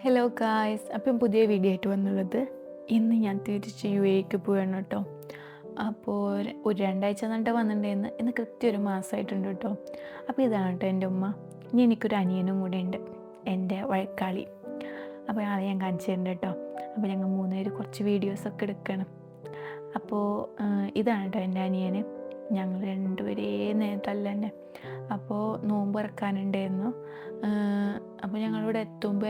Hello guys, അപ്പം പുതിയ video ആയിട്ട് വന്നുള്ളത്. ഇന്ന് ഞാൻ തിരിച്ച് UAEക്ക് പോവാണ് കേട്ടോ. അപ്പോൾ ഒരു 2 ആഴ്ച എന്നിട്ട് വന്നിട്ടുണ്ടായിരുന്നു. ഇന്ന് കൃത്യം ഒരു മാസമായിട്ടുണ്ട് കേട്ടോ. അപ്പോൾ ഇതാണ് കേട്ടോ എൻ്റെ ഉമ്മ. ഇനി എനിക്കൊരു അനിയനും കൂടെ ഉണ്ട്, എൻ്റെ വഴക്കാളി. അപ്പോൾ ആളെ ഞാൻ കാണിച്ചു തരുന്നുണ്ട് കേട്ടോ. അപ്പോൾ ഞങ്ങൾ 3 പേര് കുറച്ച് വീഡിയോസൊക്കെ എടുക്കണം. അപ്പോൾ ഇതാണ് കേട്ടോ എൻ്റെ അനിയന്. ഞങ്ങൾ രണ്ടുപേരേ നേരത്തല്ല തന്നെ. അപ്പോൾ നോമ്പ് ഇറക്കാനുണ്ടായിരുന്നു. അപ്പോൾ ഞങ്ങളിവിടെ എത്തുമ്പോൾ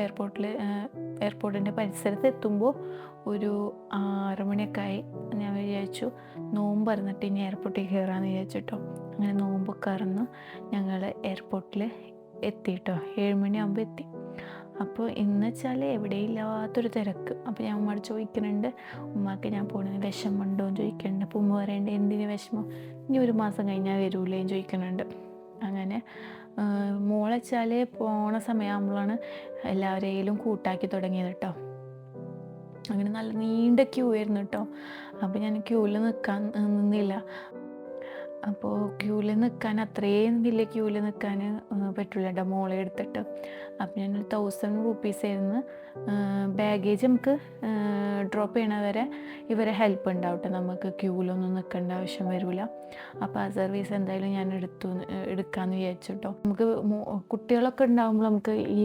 എയർപോർട്ടിൻ്റെ പരിസരത്ത് എത്തുമ്പോൾ ഒരു 6 മണിയൊക്കെ ആയി. ഞാൻ വിചാരിച്ചു നോമ്പ് ഇറന്നിട്ട് ഇനി എയർപോർട്ടിൽ കയറാമെന്ന് വിചാരിച്ചിട്ടോ. അങ്ങനെ നോമ്പൊക്കെ ഇറന്ന് ഞങ്ങൾ എയർപോർട്ടിൽ എത്തിയിട്ടോ. 7 മണിയാകുമ്പോൾ എത്തി. അപ്പോൾ ഇന്ന് വെച്ചാൽ എവിടെയില്ലാത്തൊരു തിരക്ക്. അപ്പോൾ ഞാൻ ഉമ്മയോട് ചോദിക്കുന്നുണ്ട്, ഉമ്മാക്ക് ഞാൻ പോകുന്നതിന് വിഷമമുണ്ടോ എന്ന് ചോദിക്കുന്നുണ്ട്. അപ്പോൾ ഉമ്മ പറയേണ്ടത് എന്തിന് വിഷമം, ഇനി ഒരു മാസം കഴിഞ്ഞാൽ വരൂലേന്ന് ചോദിക്കുന്നുണ്ട്. അങ്ങനെ മോളെ വെച്ചാൽ പോണ സമയമാകുമ്പോഴാണ് എല്ലാവരെയും കൂട്ടാക്കി തുടങ്ങിയത് കേട്ടോ. അങ്ങനെ നല്ല നീണ്ട ക്യൂ ആയിരുന്നു കേട്ടോ. അപ്പോൾ ഞാൻ ക്യൂവിൽ നിന്നില്ല. അപ്പോൾ ക്യൂവിൽ നിൽക്കാൻ അത്രയും വലിയ ക്യൂവിൽ നിൽക്കാൻ പറ്റില്ല കേട്ടോ മോളെ എടുത്തിട്ട്. അപ്പോൾ ഞാനൊരു 1000 റുപ്പീസായിരുന്നു. ബാഗേജ് നമുക്ക് ഡ്രോപ്പ് ചെയ്യണ വരെ ഇവരെ ഹെൽപ്പ് ഉണ്ടാവും കേട്ടോ, നമുക്ക് ക്യൂവിലൊന്നും നിൽക്കേണ്ട ആവശ്യം വരില്ല. അപ്പോൾ ആ സർവീസ് എന്തായാലും ഞാൻ എടുക്കാമെന്ന് വിചാരിച്ചു കേട്ടോ. നമുക്ക് കുട്ടികളൊക്കെ ഉണ്ടാകുമ്പോൾ നമുക്ക് ഈ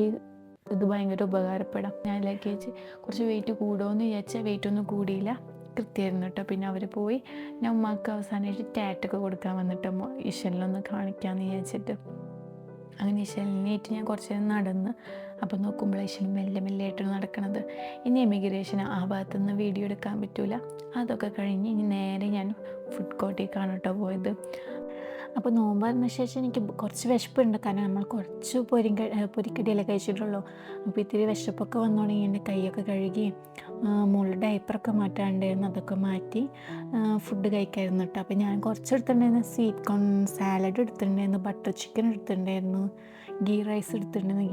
ഇത് ഭയങ്കര ഉപകാരപ്പെടാം. ഞാൻ ലഗേജ് കുറച്ച് വെയിറ്റ് കൂടുമോയെന്ന് വിചാരിച്ചാൽ വെയിറ്റൊന്നും കൂടിയില്ല, കൃത്യമായിരുന്നു കേട്ടോ. പിന്നെ അവർ പോയി. ഞാൻ ഉമ്മാക്ക് അവസാനമായിട്ട് ടാറ്റൊക്കെ കൊടുക്കാൻ വന്നിട്ട് ഇഷലിനൊന്ന് കാണിക്കാമെന്ന് വിചാരിച്ചിട്ട് അങ്ങനെ ഇഷലിനായിട്ട് ഞാൻ കുറച്ച് നേരം നടന്ന്. അപ്പോൾ നോക്കുമ്പോൾ ഇഷൽ മെല്ലെ ആയിട്ടാണ് നടക്കണത്. ഇനി എമിഗ്രേഷൻ ആ ഭാഗത്തുനിന്ന് വീഡിയോ എടുക്കാൻ പറ്റില്ല. അതൊക്കെ കഴിഞ്ഞ് ഇനി നേരെ ഞാൻ ഫുഡ് കോർട്ടിലേക്കാണ് കേട്ടോ പോയത്. അപ്പോൾ നോമ്പ് തുറന്ന ശേഷം എനിക്ക് കുറച്ച് വിശപ്പുണ്ട്, കാരണം നമ്മൾ കുറച്ച് പൊരിക്കടിയല്ലേ കഴിച്ചിട്ടുള്ളൂ. അപ്പോൾ ഇത്തിരി വിശപ്പൊക്കെ വന്നു തുടങ്ങി. എൻ്റെ കൈയൊക്കെ കഴുകി മുകളിൽ ഡയപ്പറൊക്കെ മാറ്റാണ്ടായിരുന്നു, അതൊക്കെ മാറ്റി ഫുഡ് കഴിക്കായിരുന്നു കേട്ടോ. അപ്പോൾ ഞാൻ കുറച്ച് എടുത്തിട്ടുണ്ടായിരുന്നു. സ്വീറ്റ് കോൺ സാലഡ് എടുത്തിട്ടുണ്ടായിരുന്നു, ബട്ടർ ചിക്കൻ എടുത്തിട്ടുണ്ടായിരുന്നു, ഗീ റൈസ് എടുത്തിട്ടുണ്ടായിരുന്നു.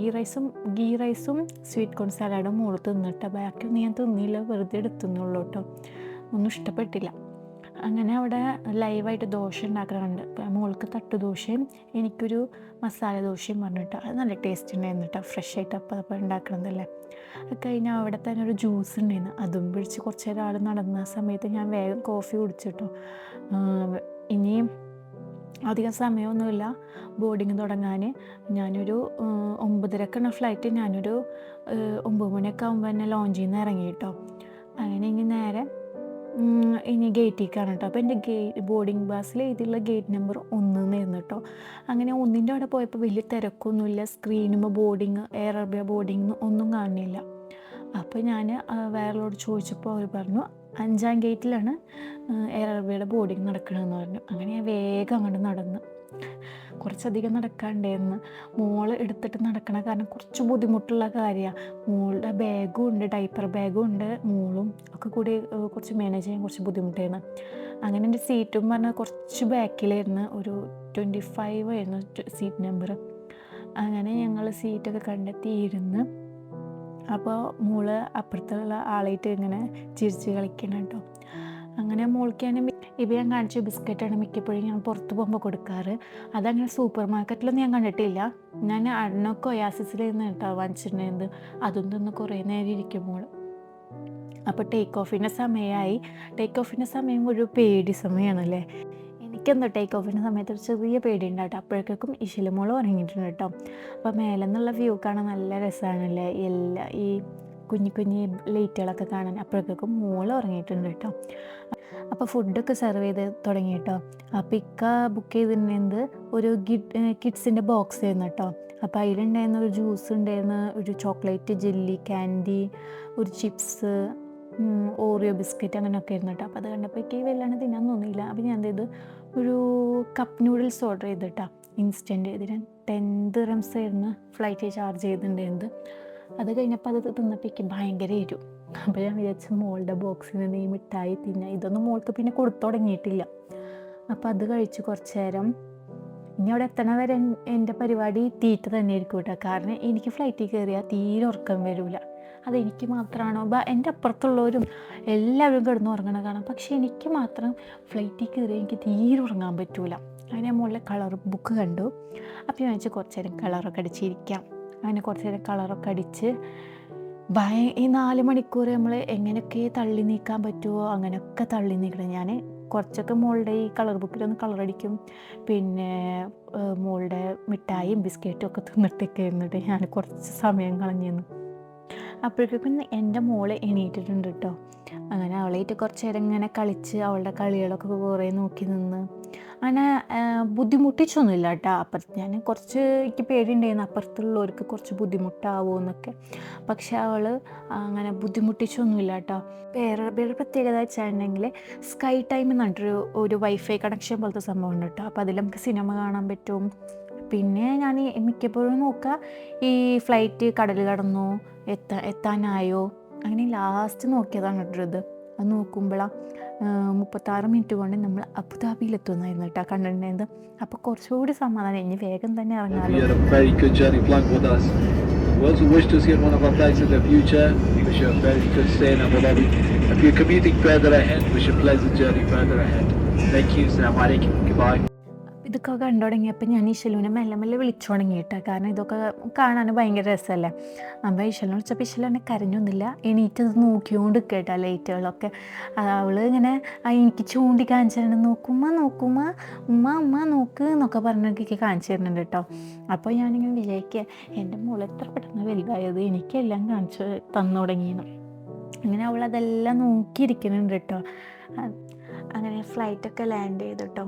ഗീ റൈസും സ്വീറ്റ് കോൺ സാലഡും മുകളിൽ തിന്നിട്ടോ. ബാക്കിയൊന്നും ഞാൻ തിന്നില്ല, വെറുതെ എടുത്തുന്നുള്ളൂ കേട്ടോ. ഒന്നും ഇഷ്ടപ്പെട്ടില്ല. അങ്ങനെ അവിടെ ലൈവായിട്ട് ദോശ ഉണ്ടാക്കാറുണ്ട്. മോൾക്ക് തട്ട് ദോശയും എനിക്കൊരു മസാല ദോശയും പറഞ്ഞിട്ട് അത് നല്ല ടേസ്റ്റ് ഉണ്ടായിരുന്നു കേട്ടോ. ഫ്രഷ് ആയിട്ട് അപ്പം ഉണ്ടാക്കണതല്ലേ. അത് കഴിഞ്ഞാൽ അവിടെ തന്നെ ഒരു ജ്യൂസ് ഉണ്ടായിരുന്നു, അതും പിടിച്ച് കുറച്ച് നേരം ആൾ നടന്ന സമയത്ത് ഞാൻ വേഗം കോഫി കുടിച്ചിട്ടോ. ഇനിയും അധികം സമയമൊന്നുമില്ല ബോർഡിങ് തുടങ്ങാൻ. ഞാനൊരു 9:30ക്കാണ് ഫ്ലൈറ്റ്. ഞാനൊരു 9 മണിയൊക്കെ ആകുമ്പോൾ തന്നെ ലോഞ്ചിൽ നിന്ന് ഇറങ്ങി കേട്ടോ. അങ്ങനെ ഇനി നേരെ ഇനി ഗേറ്റിലേക്കാണ് കേട്ടോ. അപ്പോൾ എൻ്റെ ബോർഡിംഗ് പാസിൽ എഴുതിയുള്ള ഗേറ്റ് നമ്പർ 1 എന്നായിരുന്നു കേട്ടോ. അങ്ങനെ 1ൻ്റെ അവിടെ പോയപ്പോൾ വലിയ തിരക്കൊന്നുമില്ല. സ്ക്രീനുമ്പോൾ ബോർഡിങ്, എയർ അറേബ്യ ബോർഡിങ് ഒന്നും കാണുന്നില്ല. അപ്പോൾ ഞാൻ വേറെയോട് ചോദിച്ചപ്പോൾ അവർ പറഞ്ഞു 5ാം ഗേറ്റിലാണ് എയർ അറേബ്യയുടെ ബോർഡിങ് നടക്കണമെന്ന് പറഞ്ഞു. അങ്ങനെ ഞാൻ വേഗം അങ്ങോട്ട് നടന്ന്. കുറച്ചധികം നടക്കാണ്ടായിരുന്നു. മോൾ എടുത്തിട്ട് നടക്കണ കാരണം കുറച്ച് ബുദ്ധിമുട്ടുള്ള കാര്യമാണ്. മോളുടെ ബാഗും ഉണ്ട്, ഡൈപ്പർ ബാഗും ഉണ്ട്, മോളും ഒക്കെ കൂടി കുറച്ച് മാനേജ് ചെയ്യാൻ കുറച്ച് ബുദ്ധിമുട്ടായിരുന്നു. അങ്ങനെ എൻ്റെ സീറ്റും പറഞ്ഞാൽ കുറച്ച് ബാക്കിലായിരുന്നു, ഒരു 25 ആയിരുന്നു സീറ്റ് നമ്പർ. അങ്ങനെ ഞങ്ങൾ സീറ്റൊക്കെ കണ്ടെത്തിയിരുന്ന്. അപ്പോൾ മോള് അപ്പുറത്തുള്ള ആളായിട്ട് ഇങ്ങനെ ചിരിച്ച് കളിക്കണം കേട്ടോ. അങ്ങനെ മോൾക്ക് ഞാൻ കാണിച്ച ബിസ്ക്കറ്റാണ് മിക്കപ്പോഴും ഞാൻ പുറത്ത് പോകുമ്പോൾ കൊടുക്കാറ്. അതങ്ങനെ സൂപ്പർ മാർക്കറ്റിലൊന്നും ഞാൻ കണ്ടിട്ടില്ല. ഞാൻ അണ്ണൊക്കെ ഒയാസിസിലിരുന്ന് കേട്ടോ വാങ്ങിച്ചിട്ടുണ്ടായിരുന്നത്. അതൊന്നും തിന്ന് കുറേ നേരം ഇരിക്കുമ്പോൾ. അപ്പോൾ ടേക്ക് ഓഫിൻ്റെ സമയമായി. ടേക്ക് ഓഫിൻ്റെ സമയം ഒരു പേടി സമയമാണല്ലേ. എനിക്കെന്തോ ടേക്ക് ഓഫിൻ്റെ സമയത്ത് ഒരു ചെറിയ പേടി ഉണ്ടാട്ടോ. അപ്പോഴേക്കും ഇശിലുമോൾ ഉറങ്ങിയിട്ടുണ്ട് കേട്ടോ. അപ്പോൾ മേലെ നിന്നുള്ള വ്യൂ കാണാൻ നല്ല രസമാണല്ലേ, ഈ കുഞ്ഞി ലൈറ്റുകളൊക്കെ കാണാൻ. അപ്പോഴേക്കും മോൾ ഉറങ്ങിയിട്ടുണ്ട് കേട്ടോ. അപ്പോൾ ഫുഡൊക്കെ സെർവ് ചെയ്ത് തുടങ്ങി കേട്ടോ. അപ്പോൾ ഇക്ക ബുക്ക് ചെയ്തിട്ടുണ്ടായിരുന്നത് ഒരു കിഡ്സിൻ്റെ ബോക്സ് ആയിരുന്നു കേട്ടോ. അപ്പോൾ അതിലുണ്ടായിരുന്ന ഒരു ജ്യൂസ് ഉണ്ടായിരുന്നു, ഒരു ചോക്ലേറ്റ് ജെല്ലി ക്യാൻഡി, ഒരു ചിപ്സ്, ഓറിയോ ബിസ്ക്കറ്റ്, അങ്ങനെയൊക്കെ ആയിരുന്നു കേട്ടോ. അപ്പോൾ അത് കണ്ടപ്പോൾ എനിക്ക് വല്ലാണ്ട് തിന്നാൻ തോന്നിയില്ല. അപ്പോൾ ഞാൻ എന്ത് ചെയ്തു, ഒരു കപ്പ് നൂഡിൽസ് ഓർഡർ ചെയ്തിട്ടാ ഇൻസ്റ്റൻറ്റ്. ഇതിന് 10 ദിർഹംസ് ആയിരുന്നു ഫ്ലൈറ്റ് ചാർജ് ചെയ്തിട്ടുണ്ടായിരുന്നത്. അത് കഴിഞ്ഞപ്പോൾ അത് തിന്നപ്പോൾ എനിക്ക് ഭയങ്കര എരിവ്. അപ്പോൾ ഞാൻ വിചാരിച്ച മോളുടെ ബോക്സിൽ നിന്ന് ഈ മിഠായി തിന്നാം. ഇതൊന്നും മോൾക്ക് പിന്നെ കൊടുത്തു തുടങ്ങിയിട്ടില്ല. അപ്പോൾ അത് കഴിച്ച് കുറച്ച് നേരം. ഇനി അവിടെ എത്തണ വരെ എൻ്റെ പരിപാടി തീറ്റ തന്നെ ആയിരിക്കും കേട്ടോ. കാരണം എനിക്ക് ഫ്ലൈറ്റിൽ കയറിയാൽ തീരെ ഉറക്കം വരില്ല. അതെനിക്ക് മാത്രമാണോ, എൻ്റെ അപ്പുറത്തുള്ളവരും എല്ലാവരും കിടന്ന് ഉറങ്ങണ കാണാം. പക്ഷേ എനിക്ക് മാത്രം ഫ്ലൈറ്റിൽ കയറിയാൽ എനിക്ക് തീരെ ഉറങ്ങാൻ പറ്റില്ല. അങ്ങനെ മുകളിൽ കളർ ബുക്ക് കണ്ടു. അപ്പോൾ ഞാൻ വെച്ചാൽ കുറച്ച് നേരം കളറൊക്കെ അടിച്ചിരിക്കാം. അങ്ങനെ കുറച്ച് നേരം കളറൊക്കെ അടിച്ച് ഈ 4 മണിക്കൂർ നമ്മൾ എങ്ങനെയൊക്കെ തള്ളി നീക്കാൻ പറ്റുമോ അങ്ങനെയൊക്കെ തള്ളി നീക്കണം. ഞാൻ കുറച്ചൊക്കെ മോളുടെ ഈ കളർ ബുക്കിലൊന്ന് കളറടിക്കും, പിന്നെ മോളുടെ മിഠായിയും ബിസ്ക്കറ്റും ഒക്കെ തിന്നിട്ടൊക്കെ ഇരുന്നിട്ട് ഞാൻ കുറച്ച് സമയം കളഞ്ഞിരുന്നു. അപ്പോഴേക്കും എൻ്റെ മോള് എണീറ്റിട്ടുണ്ട് കേട്ടോ. അങ്ങനെ അവളായിട്ട് കുറച്ച് നേരം ഇങ്ങനെ കളിച്ച് അവളുടെ കളികളൊക്കെ കുറേ നോക്കി നിന്ന് അങ്ങനെ ബുദ്ധിമുട്ടിച്ചൊന്നുമില്ല കേട്ടോ. അപ്പുറത്ത് ഞാൻ കുറച്ച് എനിക്ക് പേടിയുണ്ടായിരുന്നു അപ്പുറത്തുള്ളവർക്ക് കുറച്ച് ബുദ്ധിമുട്ടാവുമോ എന്നൊക്കെ. പക്ഷെ അവൾ അങ്ങനെ ബുദ്ധിമുട്ടിച്ചൊന്നുമില്ല കേട്ടോ. വേറെ പ്രത്യേകത വെച്ചിട്ടുണ്ടെങ്കിൽ സ്കൈ ടൈം എന്ന് പറഞ്ഞിട്ടൊരു ഒരു വൈഫൈ കണക്ഷൻ പോലത്തെ സംഭവം ഉണ്ട് കേട്ടോ. അപ്പോൾ അതിൽ നമുക്ക് സിനിമ കാണാൻ പറ്റും. പിന്നെ ഞാൻ മിക്കപ്പോഴും നോക്കുക ഈ ഫ്ലൈറ്റ് കടൽ കടന്നോ എത്താനായോ അങ്ങനെ ലാസ്റ്റ് നോക്കിയതാണ് കേട്ടോ ഇത്. അത് നോക്കുമ്പോഴാണ് 36 മിനിറ്റ് കൊണ്ട് നമ്മൾ അബുദാബിയിലെത്തുന്നായിരുന്നു കേട്ടോ കണ്ടിട്ടുണ്ടായത്. അപ്പോൾ കുറച്ചുകൂടി സമാധാനം, ഇനി വേഗം തന്നെ ഇറങ്ങാമല്ലോ. Those who wish to see one of our flights in the future, wish you a very good stay in Abu Dhabi. If you're commuting further ahead, wish a pleasant journey further ahead. Thank you. Assalamu alaikum. Goodbye. ഇതൊക്കെ കണ്ടു തുടങ്ങിയപ്പോൾ ഞാൻ ഈശലുവിനെ മെല്ലെ മെല്ലെ വിളിച്ചു തുടങ്ങിയിട്ടാണ്. കാരണം ഇതൊക്കെ കാണാൻ ഭയങ്കര രസമല്ലേ. അപ്പോൾ ഈശലിനെ വിളിച്ചപ്പോൾ ഈശൽ എന്നെ കരഞ്ഞൊന്നുമില്ല, എണീറ്റ് നോക്കിക്കൊണ്ട് കേട്ടോ ലൈറ്റുകളൊക്കെ. അവൾ ഇങ്ങനെ എനിക്ക് ചൂണ്ടി കാണിച്ചു തരുന്നുണ്ട്, നോക്കുമ്മ ഉമ്മ നോക്ക് എന്നൊക്കെ പറഞ്ഞൊക്കെ കാണിച്ചു തരുന്നുണ്ട് കേട്ടോ. അപ്പോൾ ഞാനിങ്ങനെ വിചാരിക്കുക എൻ്റെ മോൾ എത്ര പെട്ടെന്ന് വലുതായത്, എനിക്കെല്ലാം കാണിച്ചു തന്നു തുടങ്ങിയെന്ന്. അങ്ങനെ അവൾ അതെല്ലാം നോക്കിയിരിക്കുന്നുണ്ട് കേട്ടോ. അങ്ങനെ ഫ്ലൈറ്റൊക്കെ ലാൻഡ് ചെയ്തു കേട്ടോ.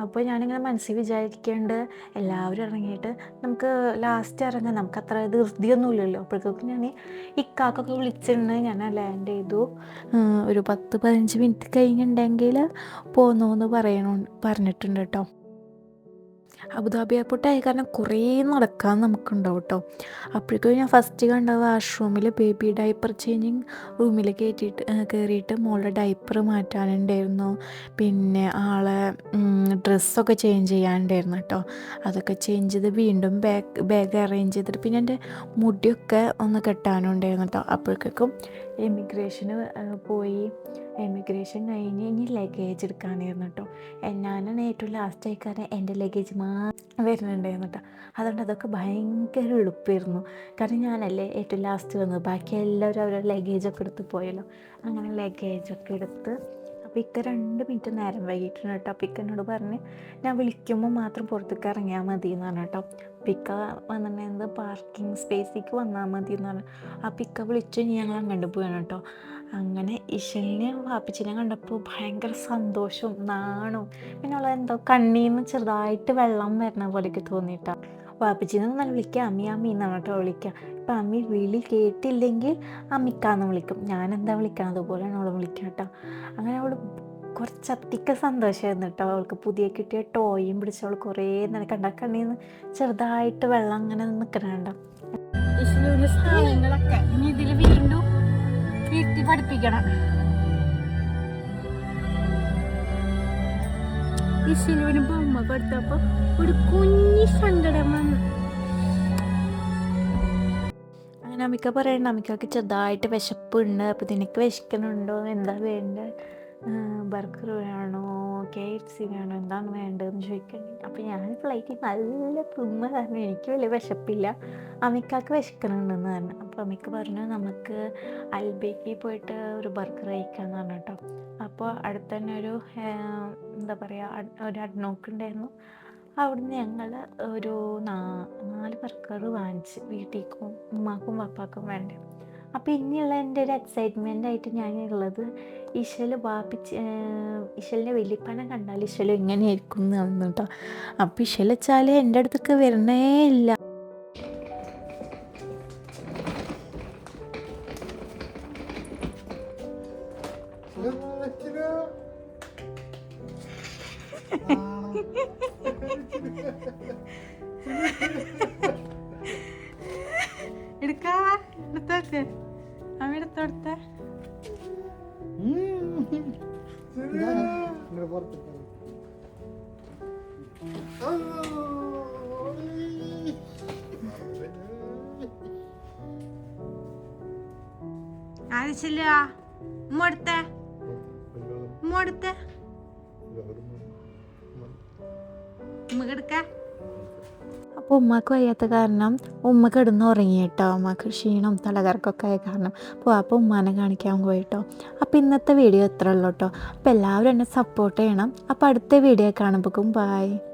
അപ്പോൾ ഞാനിങ്ങനെ മനസ്സിൽ വിചാരിക്കേണ്ട എല്ലാവരും ഇറങ്ങിയിട്ട് നമുക്ക് ലാസ്റ്റ് ഇറങ്ങാൻ നമുക്ക് അത്ര ധൃതിയൊന്നുമില്ലല്ലോ. അപ്പോഴത്തേക്കും ഞാൻ ഇക്കാക്കൊക്കെ വിളിച്ചിട്ടുണ്ട്. ഞാൻ ലാൻഡ് ചെയ്തു. ഒരു 10-15 മിനിറ്റ് കഴിഞ്ഞിട്ടുണ്ടെങ്കിൽ പോന്നോന്ന് പറഞ്ഞിട്ടുണ്ട് കേട്ടോ. അബുദാബി എയർപോർട്ട് ആയ കാരണം കുറേ നടക്കാൻ നമുക്കുണ്ടാവും കേട്ടോ. അപ്പോഴേക്കും ഞാൻ ഫസ്റ്റ് കണ്ട വാഷ്റൂമിൽ ബേബി ഡൈപ്പർ ചേഞ്ചിങ് റൂമിൽ കയറിയിട്ട് മോളുടെ ഡൈപ്പർ മാറ്റാനുണ്ടായിരുന്നു. പിന്നെ ആളെ ഡ്രസ്സൊക്കെ ചേഞ്ച് ചെയ്യാനുണ്ടായിരുന്നു കേട്ടോ. അതൊക്കെ ചേഞ്ച് ചെയ്ത് വീണ്ടും ബാഗ് അറേഞ്ച് ചെയ്തിട്ട് പിന്നെ എൻ്റെ മുടിയൊക്കെ ഒന്ന് കെട്ടാനുണ്ടായിരുന്നു കേട്ടോ. അപ്പോഴേക്കും എമിഗ്രേഷന് പോയി. എമിഗ്രേഷൻ കഴിഞ്ഞ് ഇനി ലഗേജ് എടുക്കാനായിരുന്നു കേട്ടോ. ഞാനാണ് ഏറ്റവും ലാസ്റ്റ് ആയിക്കാരൻ എൻ്റെ ലഗേജ് വരുന്നുണ്ടായിരുന്നു കേട്ടോ. അതുകൊണ്ട് അതൊക്കെ ഭയങ്കര എളുപ്പമായിരുന്നു. കാരണം ഞാനല്ലേ ഏറ്റവും ലാസ്റ്റ് വന്നത്, ബാക്കി എല്ലാവരും അവരുടെ ലഗേജൊക്കെ എടുത്ത് പോയല്ലോ. അങ്ങനെ ലഗേജൊക്കെ എടുത്ത് അപ്പോൾ ഇക്ക 2 മിനിറ്റ് നേരം വൈകിട്ടുണ്ട് കേട്ടോ. അപ്പോൾ ഇക്കനോട് പറഞ്ഞ് ഞാൻ വിളിക്കുമ്പോൾ മാത്രം പുറത്തേക്ക് ഇറങ്ങിയാൽ മതി എന്നാണ് കേട്ടോ. അപ്പോൾ ഇക്ക വന്നിട്ടുണ്ടായിരുന്നത് പാർക്കിംഗ് സ്പേസിലേക്ക് വന്നാൽ മതി എന്നാണ്. അപ്പോൾ ഇക്ക വിളിച്ച് ഞങ്ങൾ അങ്ങോട്ട് പോയാണ് കേട്ടോ. അങ്ങനെ ഇശലിനെ വാപ്പിച്ചിനെ കണ്ടപ്പോൾ ഭയങ്കര സന്തോഷവും നാണവും പിന്നെ അവൾ എന്തോ കണ്ണീന്ന് ചെറുതായിട്ട് വെള്ളം വരണ പോലെയൊക്കെ തോന്നിയിട്ടാണ്. വാപ്പിച്ചിനെ നല്ല വിളിക്കുക അമ്മി എന്നാണ് കേട്ടോ വിളിക്കുക. ഇപ്പം അമ്മി വിളി കേട്ടില്ലെങ്കിൽ അമ്മിക്കാന്ന് വിളിക്കും. ഞാനെന്താ വിളിക്കണം അതുപോലെയാണ് അവൾ വിളിക്കുക കേട്ടോ. അങ്ങനെ അവൾ കുറച്ചധികം സന്തോഷമായിരുന്നു കേട്ടോ. അവൾക്ക് പുതിയ കിട്ടിയ ടോയും പിടിച്ച് അവൾ കുറേ നേരം കണ്ണീന്ന് ചെറുതായിട്ട് വെള്ളം അങ്ങനെ നിൽക്കണുണ്ടോ. സാധനങ്ങളൊക്കെ ഇനി ഇതിൽ വീണ്ടും വീട്ടിൽ പഠിപ്പിക്കണം. ഈ ശിലുവിന് ബൊമ്മ കൊടുത്തപ്പോൾ ഒരു കുഞ്ഞി സങ്കടം വന്നു. അങ്ങനെ അമ്മിക്ക പറയണ്ട, അമ്മിക്കൊക്കെ ചെറുതായിട്ട് വിശപ്പുണ്ട്. അപ്പോൾ നിനക്ക് വിശക്കണുണ്ടോ, എന്താ വേണ്ടത്, ബർഗർ വേണോ KFC വേണോ എന്താണ് വേണ്ടതെന്ന് ചോദിക്കണേ. അപ്പോൾ ഞാൻ ഫ്ലൈറ്റിൽ നല്ല തിന്ന കാരണം എനിക്ക് വലിയ വിശപ്പില്ല, അമ്മിക്കാക്ക് വിശക്കണുണ്ടെന്ന് പറഞ്ഞു. അപ്പോൾ അമ്മിക്ക പറഞ്ഞു നമുക്ക് അൽബേക്കിൽ പോയിട്ട് ഒരു ബർഗർ കഴിക്കാമെന്ന് പറഞ്ഞു കേട്ടോ. അപ്പോൾ അടുത്ത് തന്നെ ഒരു എന്താ പറയുക ഒരു അഡ്നോക്കുണ്ടായിരുന്നു. അവിടുന്ന് ഞങ്ങൾ ഒരു 4 ബർഗർ വാങ്ങിച്ച് വീട്ടിലേക്കും ഉമ്മാക്കും പപ്പാക്കും വേണ്ടേ. അപ്പോൾ ഇനിയുള്ള എൻ്റെ ഒരു എക്സൈറ്റ്മെൻ്റ് ആയിട്ട് ഞാനുള്ളത് ഇശലിൻ്റെ വലിയപ്പനെ കണ്ടാൽ ഇശല് എങ്ങനെയായിരിക്കും എന്ന് പറഞ്ഞു കേട്ടോ. അപ്പോൾ ഇശൽ വെച്ചാൽ എൻ്റെ അടുത്തൊക്കെ വരണേ ഇല്ല. എടുത്തോട്ടെ അമ്മ എടുത്തോടുത്ത ആവശ്യമില്ല ഉമ്മടുത്ത ഉമ്മക്കെടുക്ക. അപ്പോൾ ഉമ്മാക്ക് വയ്യാത്ത കാരണം ഉമ്മ കിടന്ന് ഉറങ്ങി കേട്ടോ. ഉമ്മക്ക് ക്ഷീണം തലകറക്കൊക്കെ ആയ കാരണം. അപ്പോൾ ഉമ്മാനെ കാണിക്കാൻ പോയി കേട്ടോ. അപ്പോൾ ഇന്നത്തെ വീഡിയോ ഇത്ര ഉള്ളൂ കേട്ടോ. അപ്പോൾ എല്ലാവരും എന്നെ സപ്പോർട്ട് ചെയ്യണം. അപ്പോൾ അടുത്ത വീഡിയോ കാണുമ്പോഴേക്കും ബൈ.